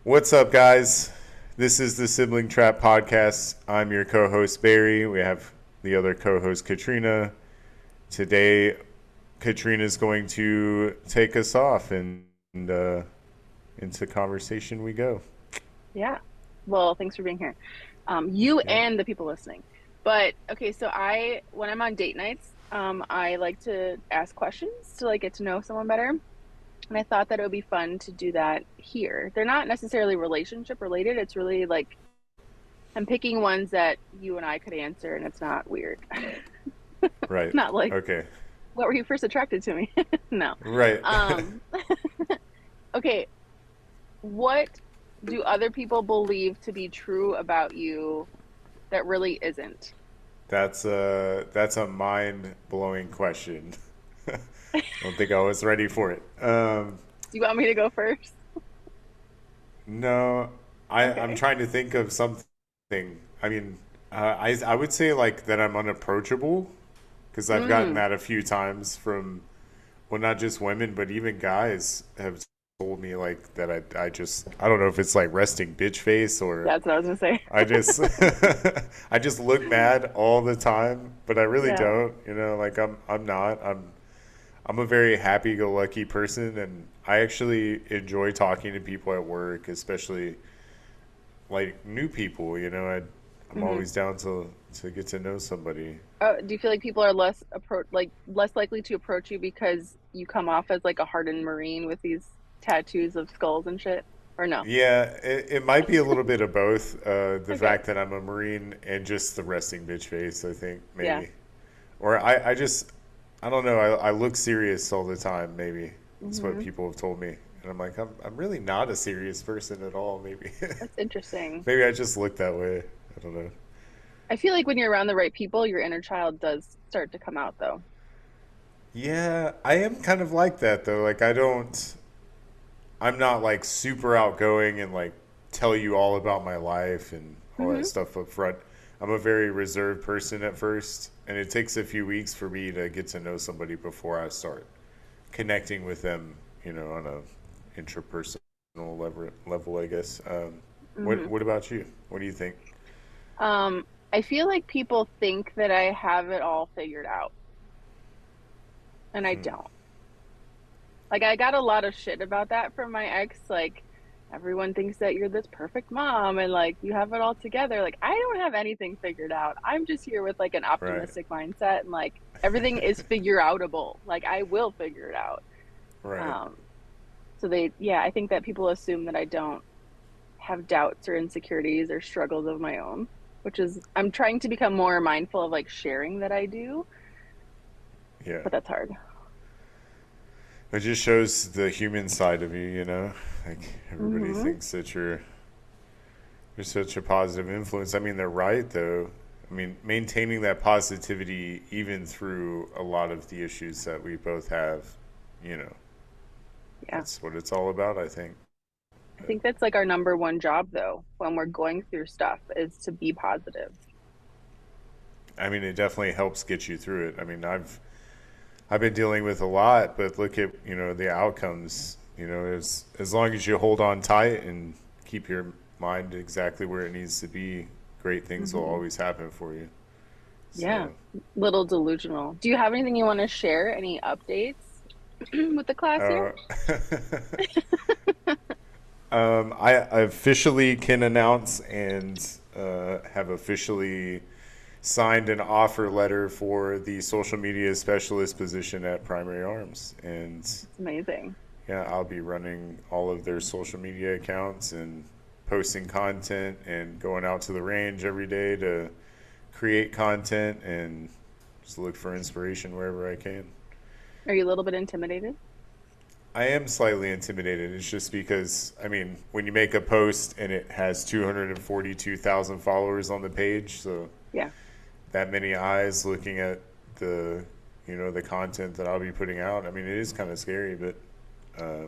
What's up, guys? This is the Sibling Trap Podcast. I'm your co host, Barry. We have the other co host, Katrina. Today, Katrina is going to take us off and into conversation we go. Yeah. Well, thanks for being here. You Yeah. and the people listening. But okay, so when I'm on date nights, I like to ask questions to like get to know someone better. And I thought that it would be fun to do that here. They're not necessarily relationship related. It's really like I'm picking ones that you and I could answer and it's not weird. Right. Not like, Okay. what were you first attracted to me? No. Right. Um, okay, what do other people believe to be true about you that really isn't? that's a mind blowing question. I don't think I was ready for it. Do you want me to go first? No, I'm Okay. trying to think of something. I mean, I would say like that I'm unapproachable because I've gotten Mm, that a few times from, well, not just women, but even guys have told me like that I don't know if it's like resting bitch face or that's what I was gonna say. I just I just look mad all the time, but I really Yeah. don't, like I'm not. I'm a very happy-go-lucky person, and I actually enjoy talking to people at work, especially like new people. I'm Hmm. always down to get to know somebody. Do you feel like people are less likely to approach you because you come off as like a hardened Marine with these tattoos of skulls and shit? Or no? Yeah, it might be a little bit of both. The Okay. fact that I'm a Marine and just the resting bitch face, I think Yeah. maybe, or I just I don't know. I look serious all the time. Maybe that's what Hmm. people have told me, and I'm like I'm really not a serious person at all. Maybe. That's interesting. Maybe I just look that way. I don't know. I feel like when you're around the right people, your inner child does start to come out though. Yeah, I am kind of like that though. Like I'm not like super outgoing and like tell you all about my life and all that Hmm. stuff up front. I'm a very reserved person at first, and it takes a few weeks for me to get to know somebody before I start connecting with them, on a intrapersonal level, I guess. What Hmm. what about you? What do you think? I feel like people think that I have it all figured out, and I Hmm. don't. Like I got a lot of shit about that from my ex. Like everyone thinks that you're this perfect mom and like you have it all together. Like I don't have anything figured out. I'm just here with like an Right. optimistic mindset and like everything is figure outable. Like I will figure it out. Right. Um, yeah, I think that people assume that I don't have doubts or insecurities or struggles of my own, which is I'm trying to become more mindful of like sharing that I do, Yeah. but that's hard. It just shows the human side of you. Like everybody Hmm. thinks that you're such a positive influence. I mean, they're right though. I mean, maintaining that positivity even through a lot of the issues that we both have, you know, Yeah. that's what it's all about, I think. I think that's like our number one job though, when we're going through stuff, is to be positive. I mean, it definitely helps get you through it. I mean, I've been dealing with a lot, but look at, the outcomes. As long as you hold on tight and keep your mind exactly where it needs to be, great things will Hmm. always happen for you. Yeah. So, Little delusional. Do you have anything you want to share? Any updates with the class here? uh, I officially can announce and have officially signed an offer letter for the social media specialist position at Primary Arms. And It's amazing. yeah, I'll be running all of their social media accounts and posting content and going out to the range every day to create content and just look for inspiration wherever I can. Are you a little bit intimidated? I am slightly intimidated. It's just because, I mean, when you make a post and it has 242,000 followers on the page, so Yeah. that many eyes looking at the, the content that I'll be putting out, I mean, it is kind of scary, but uh,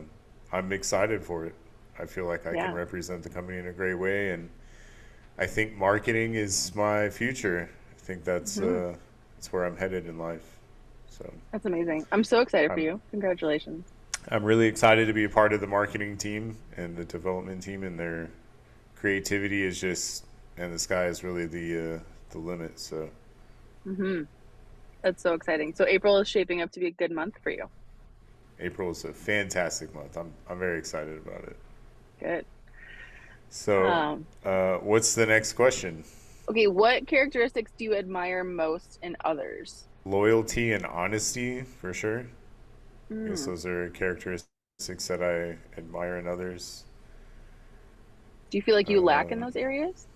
I'm excited for it. I feel like I can Yeah. represent the company in a great way, and I think marketing is my future. I think Hmm. that's where I'm headed in life. So That's amazing. I'm so excited for I'm you. Congratulations. I'm really excited to be a part of the marketing team and the development team, and their creativity is just, and the sky is really the limit. So Hmm. That's so exciting. So April is shaping up to be a good month for you. April is a fantastic month. I'm very excited about it. Good. So, Um, what's the next question? okay, what characteristics do you admire most in others? Loyalty and honesty, for sure. I guess Mm. those are characteristics that I admire in others. Do you feel like you lack in Um, those areas?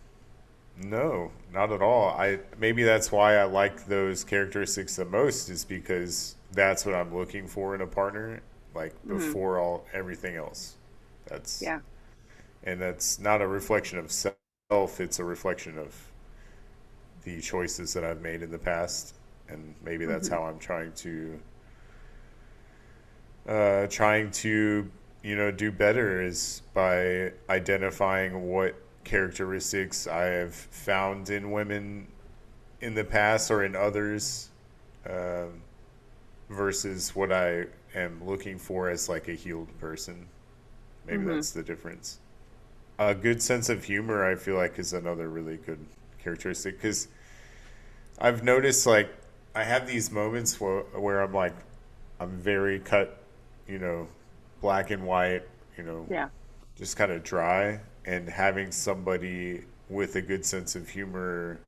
no, not at all. I maybe that's why I like those characteristics the most, is because that's what I'm looking for in a partner, like Hmm. before all everything else. That's Yeah. and that's not a reflection of self, it's a reflection of the choices that I've made in the past, and maybe that's Hmm. how I'm trying to do better, is by identifying what characteristics I have found in women in the past or in others, um, versus what I am looking for as like a healed person. Maybe Hmm. that's the difference. A good sense of humor, I feel like, is another really good characteristic, because I've noticed, like, I have these moments where I'm like, I'm very cut, you know, black and white, you know, Yeah. just kind of dry. And having somebody with a good sense of humor,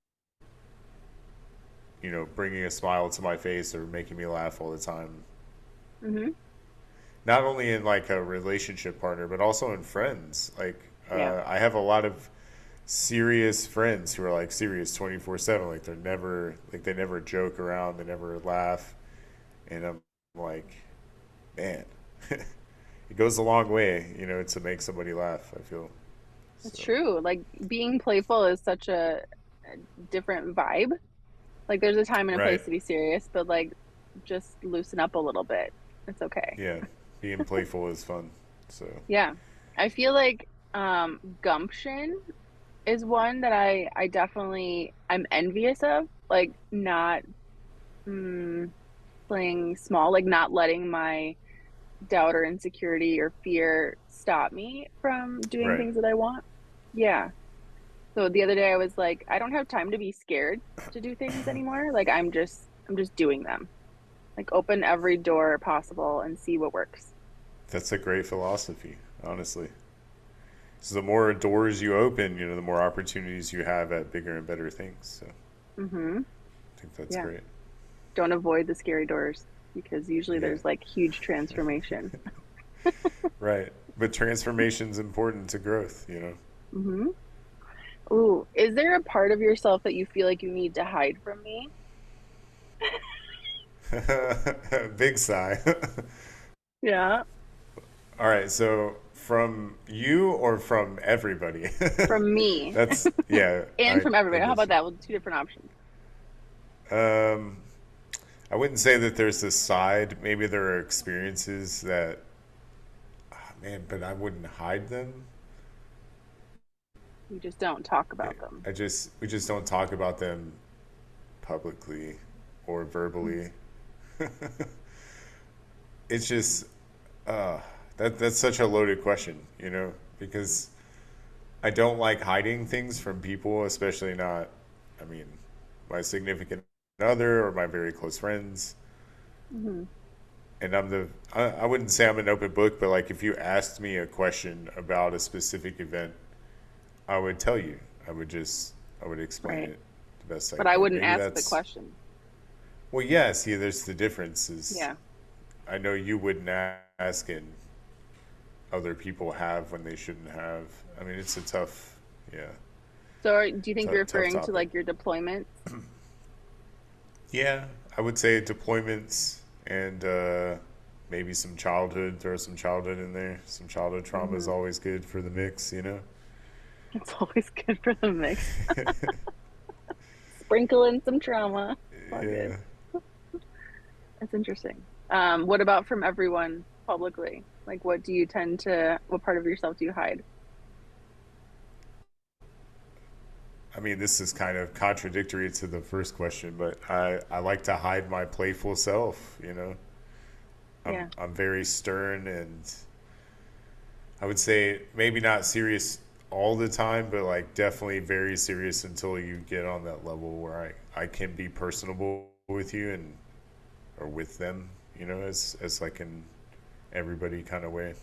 bringing a smile to my face or making me laugh all the time, Hmm. not only in like a relationship partner, but also in friends. Like, Yeah. I have a lot of serious friends who are like serious 24/7. Like, they never joke around, they never laugh. And I'm like, man, it goes a long way, to make somebody laugh, I feel. It's So, true. Like being playful is such a different vibe. Like there's a time and a right. place to be serious, but like just loosen up a little bit. It's okay. Yeah. Being playful is fun. So, Yeah. I feel like gumption is one that I definitely I'm envious of. Like not mm, playing small, like not letting my doubt or insecurity or fear stop me from doing right. things that I want. Yeah. So the other day I was like, I don't have time to be scared to do things anymore. Like I'm just doing them. Like open every door possible and see what works. That's a great philosophy, honestly. So the more doors you open, the more opportunities you have at bigger and better things. So I Hmm. think that's Yeah. great. Don't avoid the scary doors because usually Yeah. there's like huge transformation. Right. But transformation's important to growth. Hmm. Ooh, is there a part of yourself that you feel like you need to hide from me? Big sigh. Yeah, All right, so from you or from everybody? from me That's yeah, and from I everybody. How get about you. that? With two different options. Um, I wouldn't say that there's this side. Maybe there are experiences that, man, but I wouldn't hide them. You just don't talk Yeah, about them. we just don't talk about them publicly or verbally. It's just uh, that's such a loaded question, because I don't like hiding things from people, especially not, I mean, my significant other or my very close friends. Hmm. And I wouldn't say I'm an open book, but like if you asked me a question about a specific event, I would tell you. I would explain Right. it the best I But I could. wouldn't Maybe ask the that's, question. well, yeah, see, there's the difference is Yeah. I know you wouldn't ask, and other people have when they shouldn't have. I mean, it's a tough, yeah, Do you think you're tough referring to topic. like your deployments? Yeah, I would say deployments and maybe some childhood. Throw some childhood in there. Some childhood trauma is Hmm. always good for the mix. It's always good for the mix. Sprinkle in some trauma. It's all good. Yeah, That's interesting. What about from everyone publicly? Like, what part of yourself do you hide? I mean, this is kind of contradictory to the first question, but I like to hide my playful self. Yeah. I'm very stern, and I would say maybe not serious all the time, but like definitely very serious until you get on that level where I can be personable with you and or with them, as like in everybody kind of way.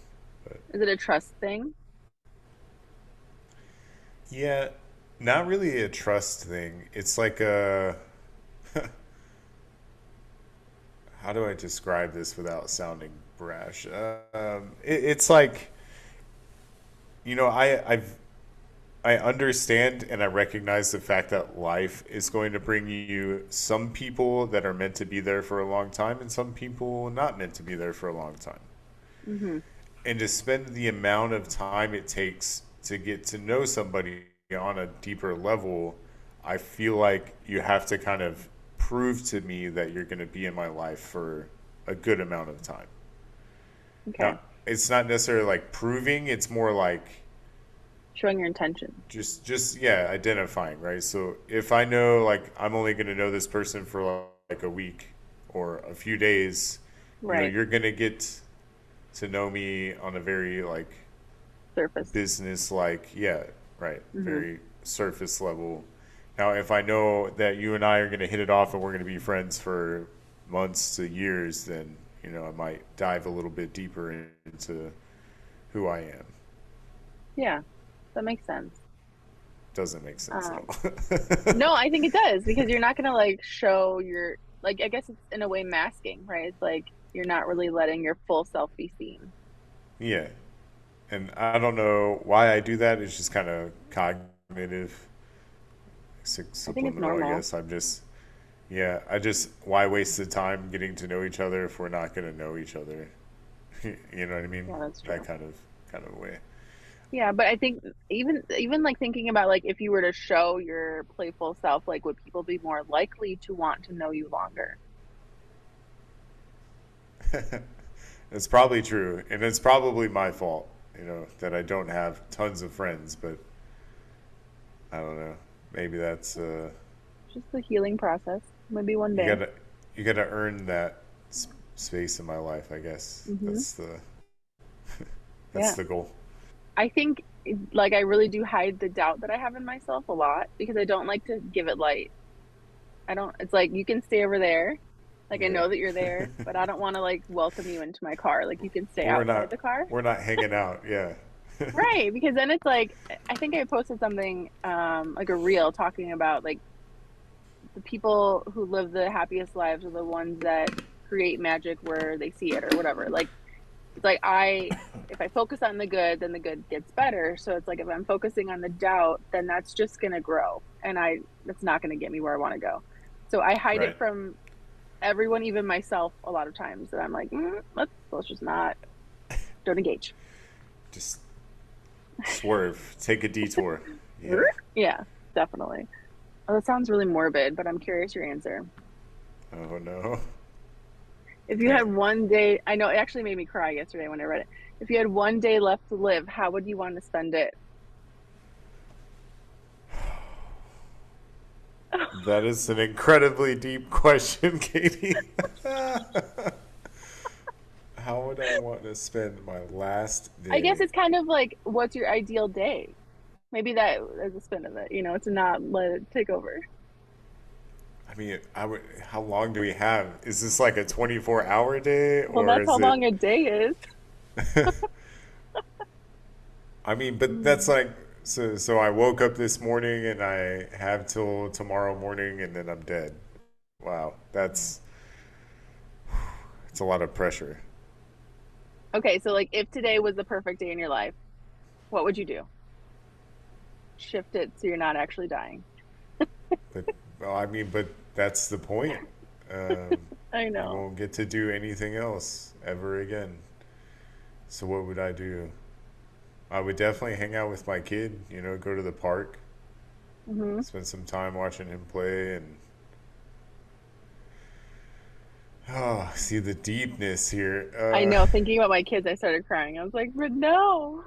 But Is it a trust thing? yeah, not really a trust thing. It's like a how do I describe this without sounding brash? It's like you know I understand and I recognize the fact that life is going to bring you some people that are meant to be there for a long time and some people not meant to be there for a long time. Mm-hmm. And to spend the amount of time it takes to get to know somebody on a deeper level, I feel like you have to kind of prove to me that you're going to be in my life for a good amount of time. Okay. Now, it's not necessarily like proving, it's more like Showing your intention. just yeah, identifying, right? So if I know like I'm only going to know this person for like a week or a few days, Right. you're going to get to know me on a very like Surface. business like, yeah, right, Mm-hmm. very surface level. Now if I know that you and I are going to hit it off and we're going to be friends for months to years, then I might dive a little bit deeper into who I am. Yeah, that makes sense. Doesn't make sense at Um, all. no, I think it does because you're not gonna like show your like I guess it's in a way masking, right? It's like you're not really letting your full self be seen. Yeah, and I don't know why I do that. It's just kind of cognitive, I think it's subliminal, I normal. guess. Yeah, why waste the time getting to know each other if we're not going to know each other? You know what I mean? Yeah, that's That true. kind of way. Yeah, but I think even like thinking about like if you were to show your playful self, like would people be more likely to want to know you longer? It's probably true, and it's probably my fault, that I don't have tons of friends, but I don't know. Maybe that's Just the healing process. Maybe one you day. gotta you gotta earn that space in my life, I guess. Hmm. That's Yeah. the goal. I think like I really do hide the doubt that I have in myself a lot because I don't like to give it light. I don't, it's like you can stay over there. Like I Yeah. know that you're there, but I don't want to like welcome you into my car. Like you can stay we're outside not the car. we're not hanging out. Yeah. Right, because then it's like I think I posted something like a reel talking about like the people who live the happiest lives are the ones that create magic where they see it or whatever. Like it's like I if I focus on the good, then the good gets better. So it's like if I'm focusing on the doubt, then that's just going to grow and that's not going to get me where I want to go. So I hide it Right. from everyone, even myself, a lot of times. And I'm like, let's just not don't engage. Just swerve. Take a detour. Yeah. Yeah, definitely. Oh, that sounds really morbid, but I'm curious your answer. Oh no. If you had Man. one day, I know it actually made me cry yesterday when I read it. If you had one day left to live, how would you want to spend it? That is an incredibly deep question, Katie. How would I want to spend my last I guess day? it's kind of like, what's your ideal day? Maybe that is a spin of it, to not let it take over. I mean, how long do we have? Is this like a 24-hour day Well, or that's how is it long a day is. I mean, but that's Mm. like so I woke up this morning and I have till tomorrow morning and then I'm dead. Wow. It's a lot of pressure. Okay, so like if today was the perfect day in your life, what would you do? Shift it so you're not actually dying. But well, I mean, but that's the point. Um, I you know. won't get to do anything else ever again. So what would I do? I would definitely hang out with my kid, go to the park, Hmm. spend some time watching him play and oh, see the deepness here. I know. Thinking about my kids, I started crying. I was like, but no.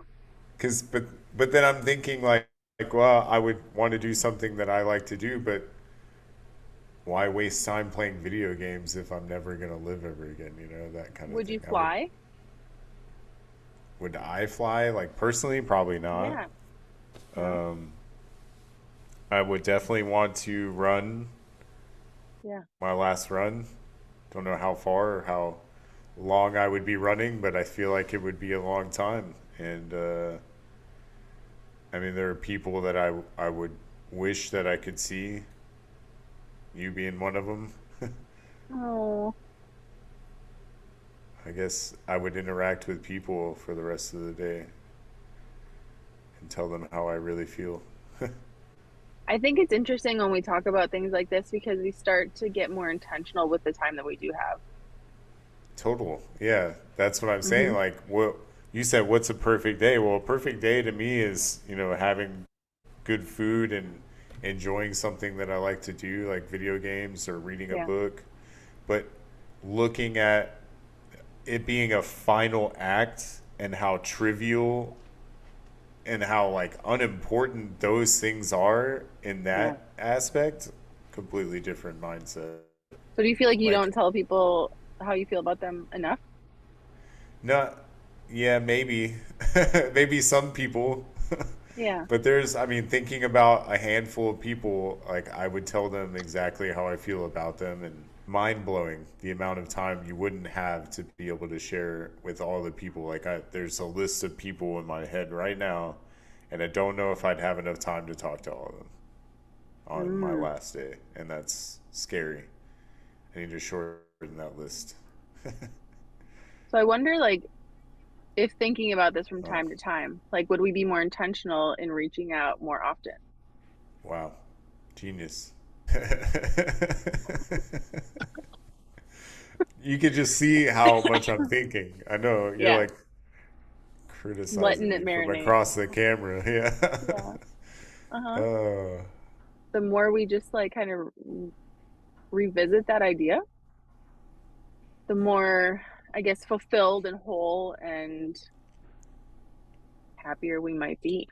Cause but then I'm thinking like well, I would want to do something that I like to do, but why waste time playing video games if I'm never gonna live ever again? You know, that kind of Would thing. you fly? Would I fly? Like personally, probably not. Yeah. No? Um, I would definitely want to run Yeah. my last run. Don't know how far or how long I would be running, but I feel like it would be a long time. And I mean, there are people that I would wish that I could see. You being one of them. Oh, I guess I would interact with people for the rest of the day and tell them how I really feel. I think it's interesting when we talk about things like this because we start to get more intentional with the time that we do have. Total. Yeah, that's what I'm saying. Hmm. Like, what you said, what's a perfect day? Well, a perfect day to me is, having good food and enjoying something that I like to do, like video games or reading a Yeah. book. But looking at it being a final act and how trivial and how like unimportant those things are in Yeah. that aspect, completely different mindset. So do you feel like you Like, don't tell people how you feel about them enough? not, yeah, maybe, maybe some people, Yeah. but there's, I mean, thinking about a handful of people, like I would tell them exactly how I feel about them, and mind blowing the amount of time you wouldn't have to be able to share with all the people. There's a list of people in my head right now, and I don't know if I'd have enough time to talk to all of them on my Mm. last day, and that's scary. I need to shorten that list. So I wonder, like, if thinking about this from Oh, time to time, like, would we be more intentional in reaching out more often? wow, genius. You could just see how much I'm thinking. I know you're Yeah. like criticizing Letting it me from marinate. across the camera. Yeah. Yeah. Uh-huh. Oh, The more we just like kind of revisit that idea, the more, I guess, fulfilled and whole and happier we might be.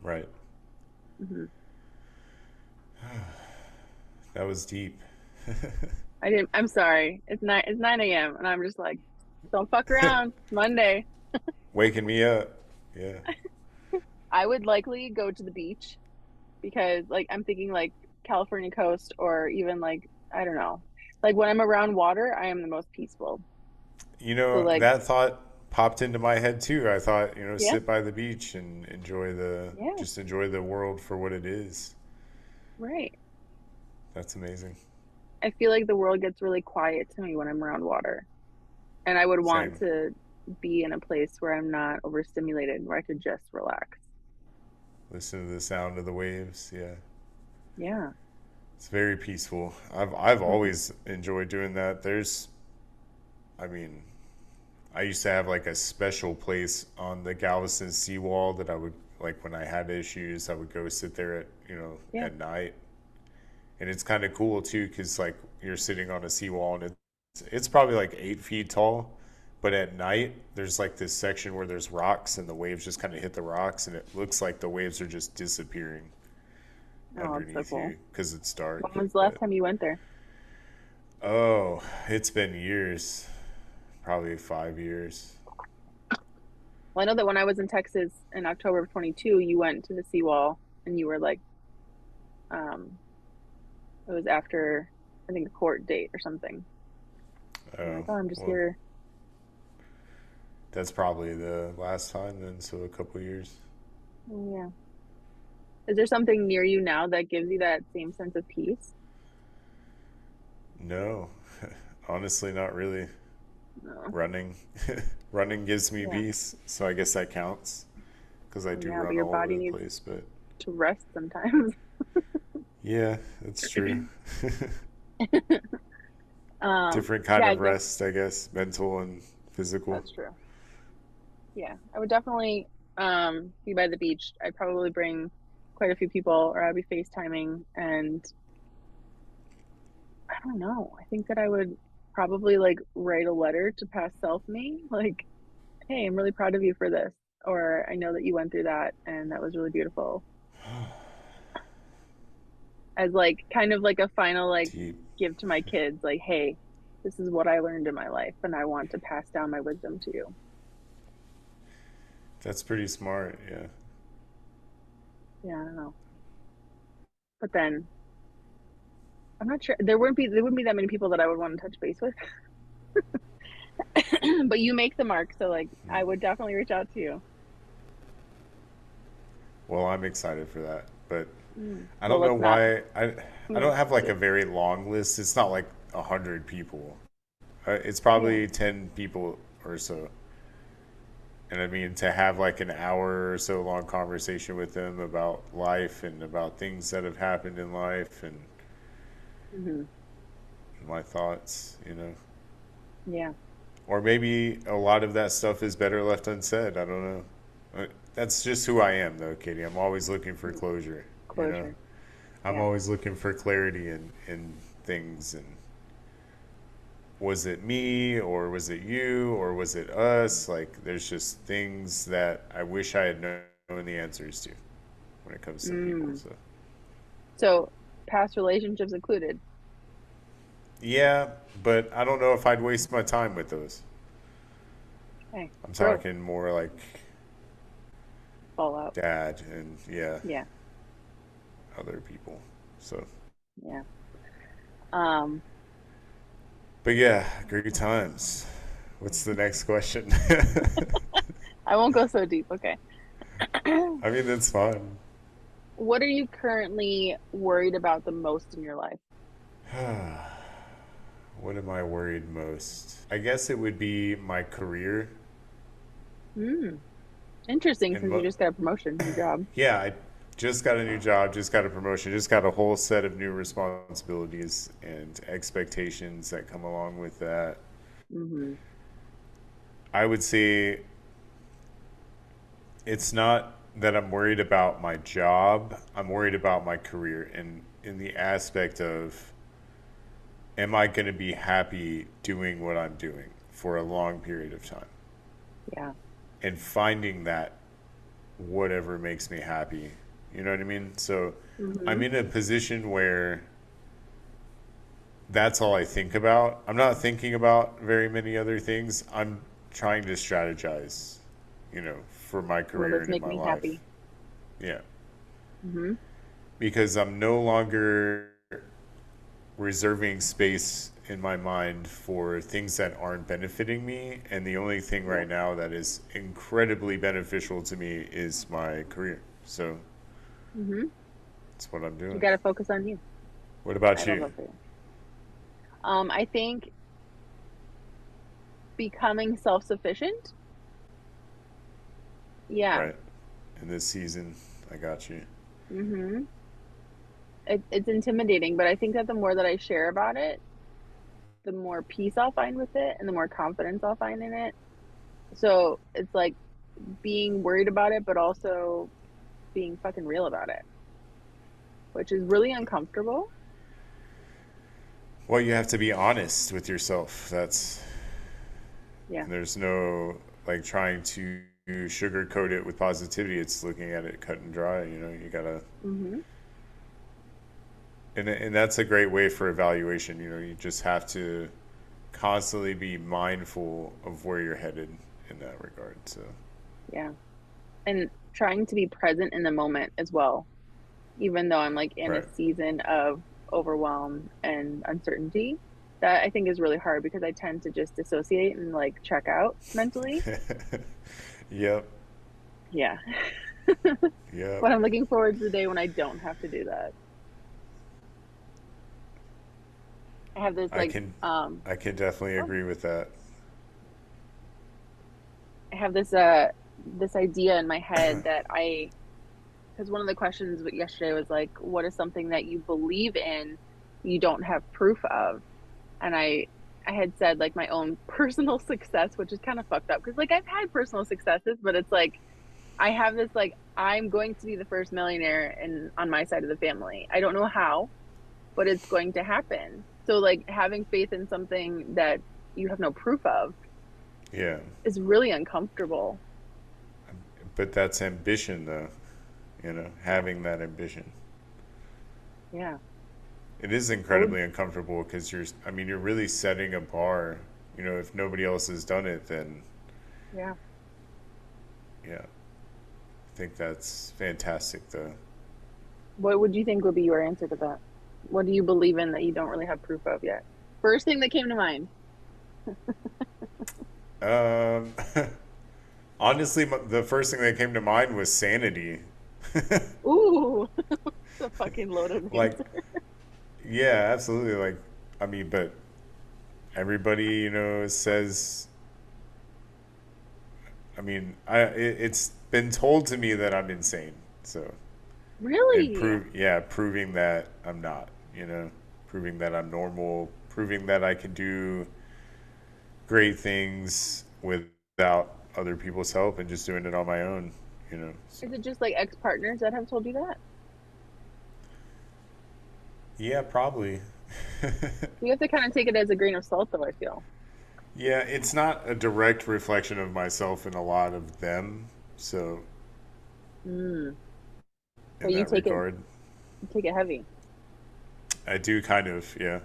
right. Hmm. That was deep. I'm sorry. It's 9 a.m. and I'm just like, don't fuck around. It's Monday. Waking me up. Yeah. I would likely go to the beach because like I'm thinking like California coast or even like I don't know. Like when I'm around water, I am the most peaceful. So like That thought popped into my head too. I thought, yeah, sit by the beach and yeah, just enjoy the world for what it is. right. That's amazing. I feel like the world gets really quiet to me when I'm around water. And I would want Same. to be in a place where I'm not overstimulated, where I could just relax. Listen to the sound of the waves. Yeah. Yeah. It's very peaceful. I've Hmm. always enjoyed doing that. I mean, I used to have like a special place on the Galveston seawall that I would like when I had issues, I would go sit there Yeah. at night. And it's kind of cool too because like you're sitting on a seawall and it's probably like 8 feet tall, but at night there's like this section where there's rocks and the waves just kind of hit the rocks and it looks like the waves are just disappearing Oh, it's so underneath cool. you because it's dark. When was the last But time you went there? oh, it's been years, probably 5 years. Well, I know that when I was in Texas in October of 22, you went to the seawall and you were like, um, it was after, I think, a court date or something. You're like, Oh, oh, I'm just well, here. that's probably the last time then, so a couple years. Oh, yeah. Is there something near you now that gives you that same sense of peace? No, honestly, not really. No. Running, running gives me Yeah. peace, so I guess that counts because I do Yeah, but run your all over body the needs place. But to rest sometimes. yeah, that's true. Different kind Yeah, I of guess rest, I guess, mental and physical. that's true. Yeah, I would definitely be by the beach. I'd probably bring quite a few people or I'd be FaceTiming and I don't know. I think that I would probably like write a letter to past self me, like, hey, I'm really proud of you for this. Or I know that you went through that and that was really beautiful. as like kind of like a final like Deep. give to my kids like, hey, this is what I learned in my life and I want to pass down my wisdom to you. That's pretty smart. Yeah. Yeah, I don't know. But then I'm not sure there wouldn't be that many people that I would want to touch base with. But you make the mark, so like I would definitely reach out to you. Well, I'm excited for that, but I Well, don't know let's not. why I Mm, don't have like yeah. a very long list. It's not like 100 people. It's Yeah. probably 10 people or so. And I mean, to have like an hour or so long conversation with them about life and about things that have happened in life and Hmm. my thoughts, you know. Yeah. Or maybe a lot of that stuff is better left unsaid. I don't know. That's just who I am, though, Katie. I'm always looking for Mm. closure, you know. Closure. I'm Yeah. always looking for clarity in things. And was it me, or was it you, or was it us? Like, there's just things that I wish I had known the answers to when it comes to people. Mm. So, So past relationships included. yeah, but I don't know if I'd waste my time with those. Okay. I'm Growth. talking more like Fallout. dad and, yeah, Yeah. other people. So, Yeah. Um, but yeah, great times. What's the next question? I won't go so deep. Okay. I mean, that's fun. What are you currently worried about the most in your life? What am I worried most? I guess it would be my career. Hmm. Interesting, And since you just got a promotion, new job. yeah, I just got a new job, just got a promotion, just got a whole set of new responsibilities and expectations that come along with that. Hmm. I would say it's not that I'm worried about my job, I'm worried about my career and in the aspect of, am I going to be happy doing what I'm doing for a long period of time? Yeah. And finding that whatever makes me happy. You know what I mean? So I'm Hmm. in a position where that's all I think about. I'm not thinking about very many other things. I'm trying to strategize, for my Will career this and in make my me life. happy? Yeah. Hmm. Because I'm no longer reserving space in my mind for things that aren't benefiting me. And the only thing Yeah. right now that is incredibly beneficial to me is my career. So Hmm. that's what I'm You doing. got to focus on you. What I about love you? that for you. I think becoming self-sufficient. Yeah. Right. In this season, I got you. Hmm. It's intimidating, but I think that the more that I share about it, the more peace I'll find with it and the more confidence I'll find in it. So it's like being worried about it, but also being fucking real about it, which is really uncomfortable. Well, you have to be honest with yourself. Yeah. And there's no like trying to sugarcoat it with positivity. It's looking at it cut and dry. You gotta, Hmm. and that's a great way for evaluation. You just have to constantly be mindful of where you're headed in that regard. So, Yeah. And trying to be present in the moment as well, even though I'm like in a right. season of overwhelm and uncertainty. That I think is really hard because I tend to just dissociate and like check out mentally. Yep. Yeah. Yep. But I'm looking forward to the day when I don't have to do that. I have this I like can, I can definitely oh, agree with that. I have this idea in my head that I because one of the questions yesterday was like, what is something that you believe in you don't have proof of? And I had said like my own personal success, which is kind of fucked up because like I've had personal successes, but it's like I have this like I'm going to be the first millionaire in on my side of the family. I don't know how, but it's going to happen. So like having faith in something that you have no proof of Yeah. is really uncomfortable. But that's ambition, though. Yeah. Having that ambition. Yeah. It is What would, incredibly uncomfortable because I mean, you're really setting a bar. You know, if nobody else has done it, then yeah. yeah, I think that's fantastic though. What would you think would be your answer to that? What do you believe in that you don't really have proof of yet? First thing that came to mind. Um, honestly, the first thing that came to mind was sanity. Ooh, the fucking loaded Like, answer. yeah, absolutely. Like, I mean, but everybody, you know, says, I mean, it's been told to me that I'm insane. So, and Really? proving that I'm not, you know, proving that I'm normal, proving that I can do great things without other people's help and just doing it on my own, you know. So, Is it just like ex-partners that have told you that? yeah, probably. You have to kind of take it as a grain of salt, though, I feel. Yeah, it's not a direct reflection of myself in a lot of them. So, Mm. in But that regard, you take it heavy. I do kind of, yeah.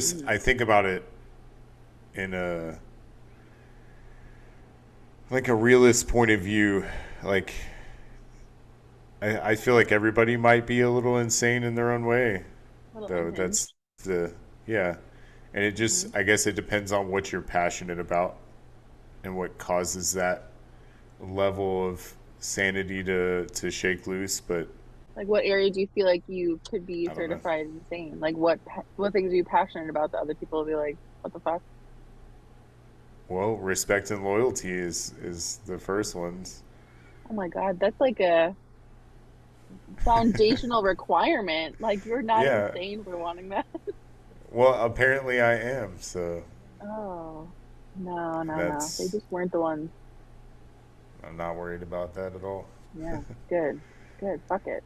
Mm. I think about it in a, like a realist point of view. Like, I feel like everybody might be a little insane in their own way, A little though. That's unhinged. the, yeah. And it Hmm. just, I guess it depends on what you're passionate about and what causes that level of sanity to shake loose. But Like, what area do you feel like you could be I don't know. certified insane? Like, what things are you passionate about that other people will be like, what the fuck? Well, respect and loyalty is the first ones. Oh my God, that's like a foundational requirement. Like, you're not Yeah. insane for wanting that. Well, apparently I am. So Oh, no, no, no. They that's just weren't the ones. I'm not worried about that at all. Yeah, good, good. Fuck it.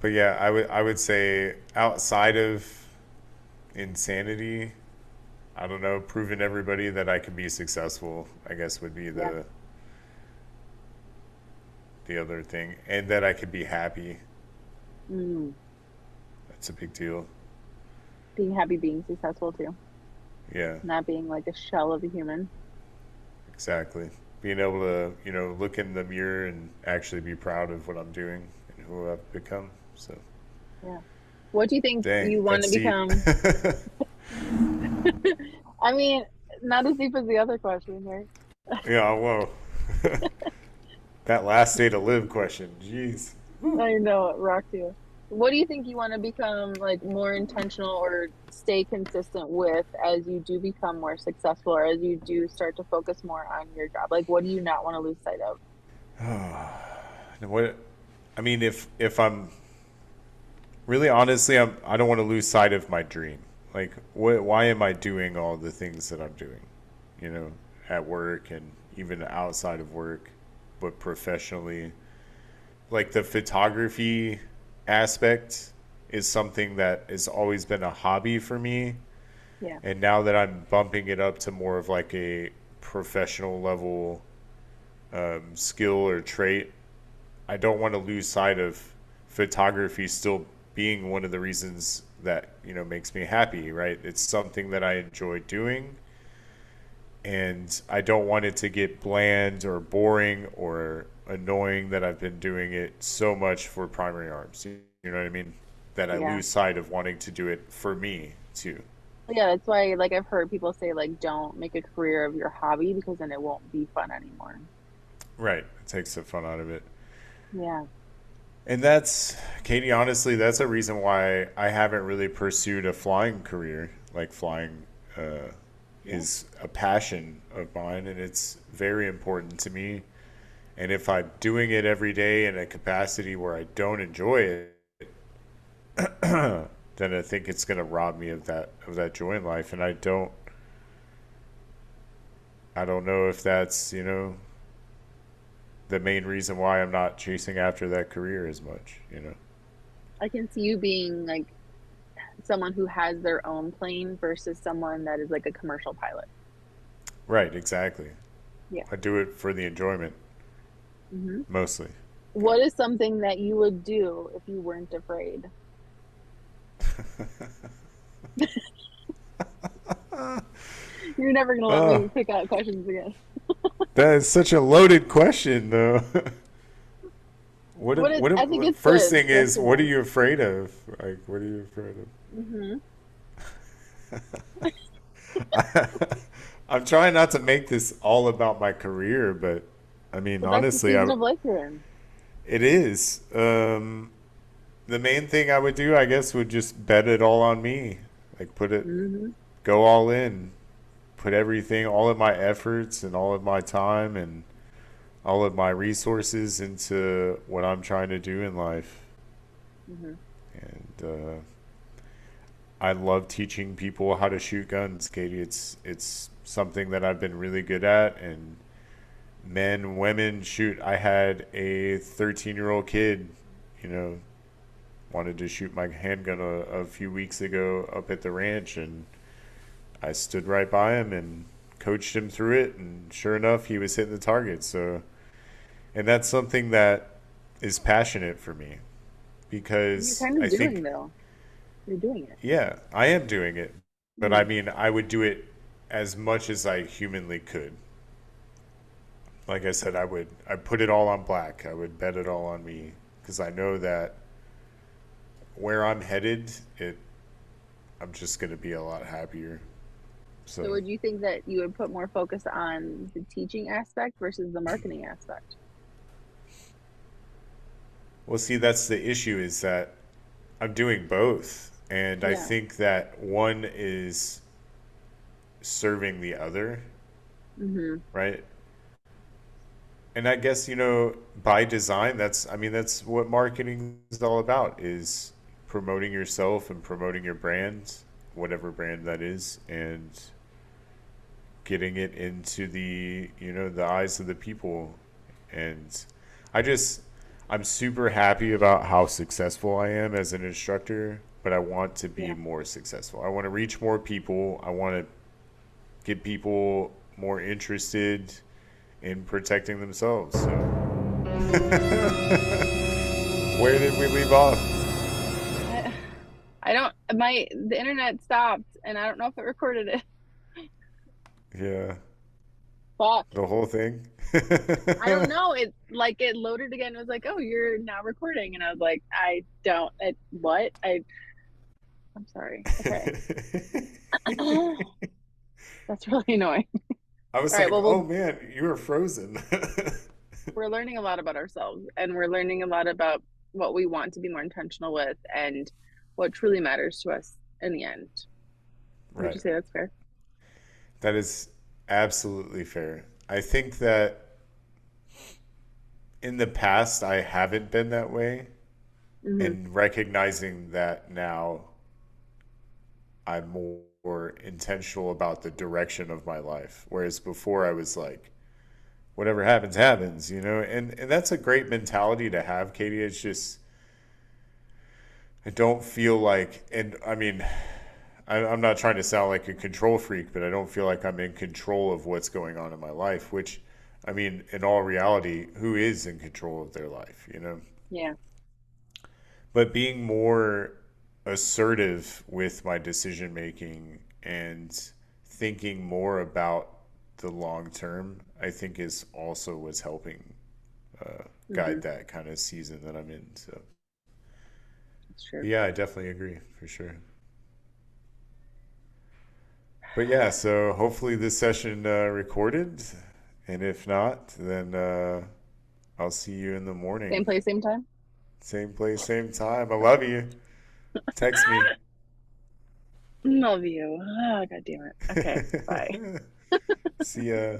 But yeah, I would say outside of insanity, I don't know, proving everybody that I can be successful, I guess would be Yeah. the other thing, and that I could be happy. Mm. That's a big deal. Being happy, being successful too. Yeah, Not being like a shell of a human. exactly. Being able to, you know, look in the mirror and actually be proud of what I'm doing and who I've become. So, Yeah. What do you think dang, you want to that's deep. become? I mean, not as deep as the other question, right? Yeah, whoa. That last day to live question. Jeez. I know it rocked you. What do you think you want to become like more intentional or stay consistent with as you do become more successful or as you do start to focus more on your job? Like, what do you not want to lose sight of? What I mean, if I'm really honestly, I don't want to lose sight of my dream. Like, why am I doing all the things that I'm doing? You know, at work and even outside of work, but professionally. Like the photography aspect is something that has always been a hobby for me, Yeah. and now that I'm bumping it up to more of like a professional level skill or trait, I don't want to lose sight of photography still being one of the reasons that, you know, makes me happy, right? It's something that I enjoy doing, and I don't want it to get bland or boring or annoying that I've been doing it so much for primary arms. You know what I mean? That I Yeah. lose sight of wanting to do it for me too. Yeah, that's why like I've heard people say like don't make a career of your hobby because then it won't be fun anymore. Right. It takes the fun out of it. Yeah. And that's, Katie, honestly, that's a reason why I haven't really pursued a flying career. Like flying Yeah. is a passion of mine and it's very important to me. And if I'm doing it every day in a capacity where I don't enjoy it, then I think it's going to rob me of that joy in life. And I don't know if that's, you know, the main reason why I'm not chasing after that career as much, you know. I can see you being like someone who has their own plane versus someone that is like a commercial pilot. Right, exactly. Yeah. I do it for the enjoyment Hmm. mostly. What is something that you would do if you weren't afraid? You're never gonna let Oh, me pick out questions again. that is such a loaded question, though. What is? I think it's First good, thing is, especially what are now. you afraid of? Like, what are you afraid Hmm. of? I'm trying not to make this all about my career, but I mean, But that's the honestly, season of life you're in. it is. The main thing I would do, I guess, would just bet it all on me. Like, Hmm. go all in, put everything, all of my efforts and all of my time and all of my resources into what I'm trying to do in life. Hmm. And I love teaching people how to shoot guns, Katie. It's something that I've been really good at, and men, women, shoot. I had a 13-year-old kid, you know, wanted to shoot my handgun a few weeks ago up at the ranch, and I stood right by him and coached him through it, and sure enough, he was hitting the target. So, and that's something that is passionate for me You're because kind of I doing think, though. You're doing it. yeah, I am doing it, but I Hmm. mean, I would do it as much as I humanly could. Like I said, I put it all on black. I would bet it all on me because I know that where I'm headed, I'm just going to be a lot happier. So, So, would you think that you would put more focus on the teaching aspect versus the marketing aspect? well, see, that's the issue is that I'm doing both. And I Yeah. think that one is serving the other, Hmm. right? And I guess, by design, I mean, that's what marketing is all about is promoting yourself and promoting your brand, whatever brand that is, and getting it into the eyes of the people. And I just, I'm super happy about how successful I am as an instructor, but I want to be Yeah. more successful. I want to reach more people. I want to get people more interested in protecting themselves. So, where did we leave off? I, I don't. The internet stopped, and I don't know if it recorded it. Yeah, Fuck. the whole thing. I don't know. It loaded again. It was like, oh, you're now recording, and I was like, I don't. What? I'm sorry. Okay. That's really annoying. I All was right. like, Well, oh man, you were frozen. we're learning a lot about ourselves, and we're learning a lot about what we want to be more intentional with, and what truly matters to us in the end. Would you Right. say that's fair? That is absolutely fair. I think that in the past, I haven't been that way. Hmm. And recognizing that now, I'm more intentional about the direction of my life. Whereas before, I was like, whatever happens, happens, And that's a great mentality to have, Katie. It's just, I don't feel like, and I mean, I'm not trying to sound like a control freak, but I don't feel like I'm in control of what's going on in my life, which, I mean, in all reality, who is in control of their life? Yeah. But being more assertive with my decision making and thinking more about the long term, I think is also what's helping Hmm. guide that kind of season that I'm in. So, That's true. yeah, I definitely agree for sure. But yeah, so hopefully this session recorded, and if not, then I'll see you in the Same morning. place, same time. Same place, same time. I love you. Text me. Love you. Oh, God damn it. Okay. Bye. See ya.